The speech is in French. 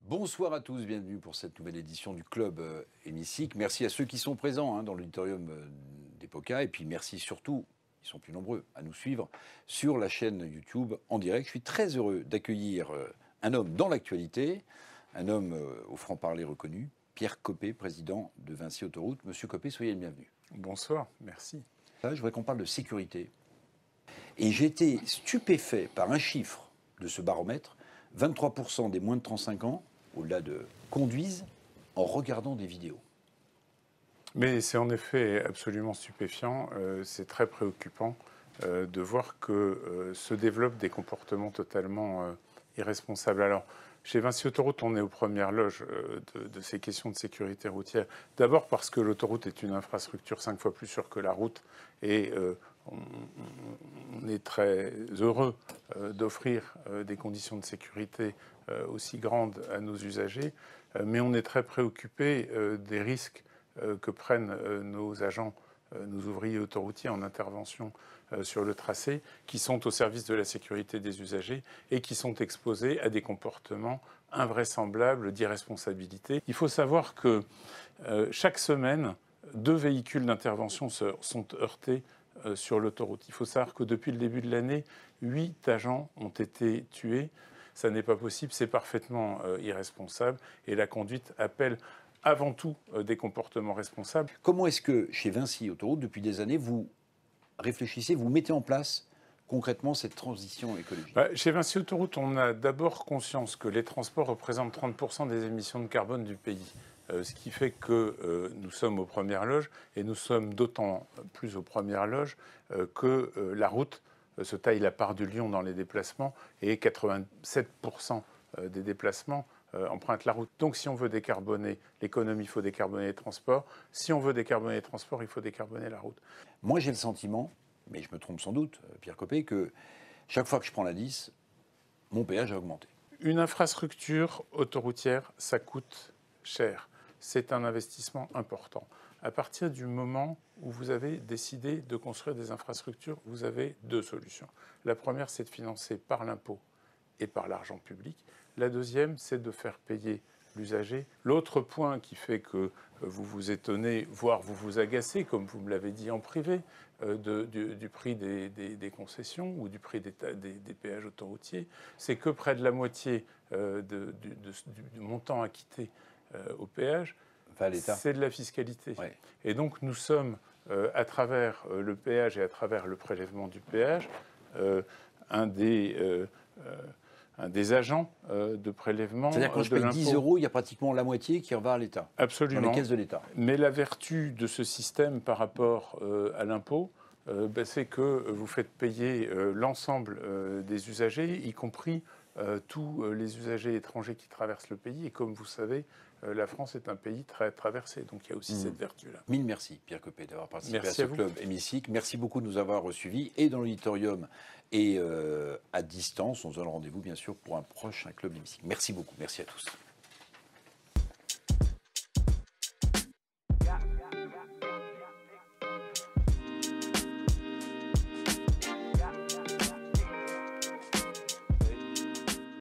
Bonsoir à tous, bienvenue pour cette nouvelle édition du Club Hémicycle. Merci à ceux qui sont présents dans l'auditorium d'Epoca et puis merci surtout, ils sont plus nombreux, à nous suivre sur la chaîne YouTube en direct. Je suis très heureux d'accueillir un homme dans l'actualité, un homme au franc-parler reconnu, Pierre Coppée, président de Vinci Autoroutes. Monsieur Coppée, soyez le bienvenu. Bonsoir, merci. Là, je voudrais qu'on parle de sécurité. Et j'ai été stupéfait par un chiffre de ce baromètre, 23% des moins de 35 ans, au-delà de conduisent en regardant des vidéos. Mais c'est en effet absolument stupéfiant, c'est très préoccupant de voir que se développent des comportements totalement irresponsables. Alors, chez Vinci Autoroutes, on est aux premières loges de ces questions de sécurité routière. D'abord parce que l'autoroute est une infrastructure 5 fois plus sûre que la route et on est très heureux d'offrir des conditions de sécurité aussi grandes à nos usagers, mais on est très préoccupé des risques que prennent nos agents, nos ouvriers autoroutiers en intervention sur le tracé, qui sont au service de la sécurité des usagers et qui sont exposés à des comportements invraisemblables d'irresponsabilité. Il faut savoir que chaque semaine, 2 véhicules d'intervention sont heurtés sur l'autoroute. Il faut savoir que depuis le début de l'année, 8 agents ont été tués. Ça n'est pas possible, c'est parfaitement irresponsable et la conduite appelle avant tout des comportements responsables. Comment est-ce que chez Vinci Autoroutes, depuis des années, vous réfléchissez, vous mettez en place concrètement cette transition écologique? Chez Vinci Autoroutes, on a d'abord conscience que les transports représentent 30% des émissions de carbone du pays. Ce qui fait que nous sommes aux premières loges et nous sommes d'autant plus aux premières loges que la route se taille la part du lion dans les déplacements et 87% des déplacements empruntent la route. Donc si on veut décarboner l'économie, il faut décarboner les transports. Si on veut décarboner les transports, il faut décarboner la route. Moi j'ai le sentiment, mais je me trompe sans doute, Pierre Coppée, que chaque fois que je prends la 10, mon péage a augmenté. Une infrastructure autoroutière, ça coûte cher. C'est un investissement important. À partir du moment où vous avez décidé de construire des infrastructures, vous avez 2 solutions. La première, c'est de financer par l'impôt et par l'argent public. La deuxième, c'est de faire payer l'usager. L'autre point qui fait que vous vous étonnez, voire vous vous agacez, comme vous me l'avez dit en privé, du prix des concessions ou du prix des péages autoroutiers, c'est que près de la moitié du montant acquitté au péage, c'est de la fiscalité. Ouais. Et donc nous sommes, à travers le péage et à travers le prélèvement du péage, un des agents de prélèvement de l'impôt. C'est-à-dire que quand je paye 10 €, il y a pratiquement la moitié qui revient à l'État. Absolument. Dans les caisses de l'État. Mais la vertu de ce système par rapport à l'impôt, c'est que vous faites payer l'ensemble des usagers, y compris tous les usagers étrangers qui traversent le pays. Et comme vous savez, la France est un pays très traversé. Donc il y a aussi cette vertu-là. Mille merci, Pierre Coppée, d'avoir participé merci à ce Club Hémicycle. Merci beaucoup de nous avoir suivis et dans l'auditorium et à distance. On se donne rendez-vous, bien sûr, pour un prochain Club Hémicycle. Merci beaucoup. Merci à tous.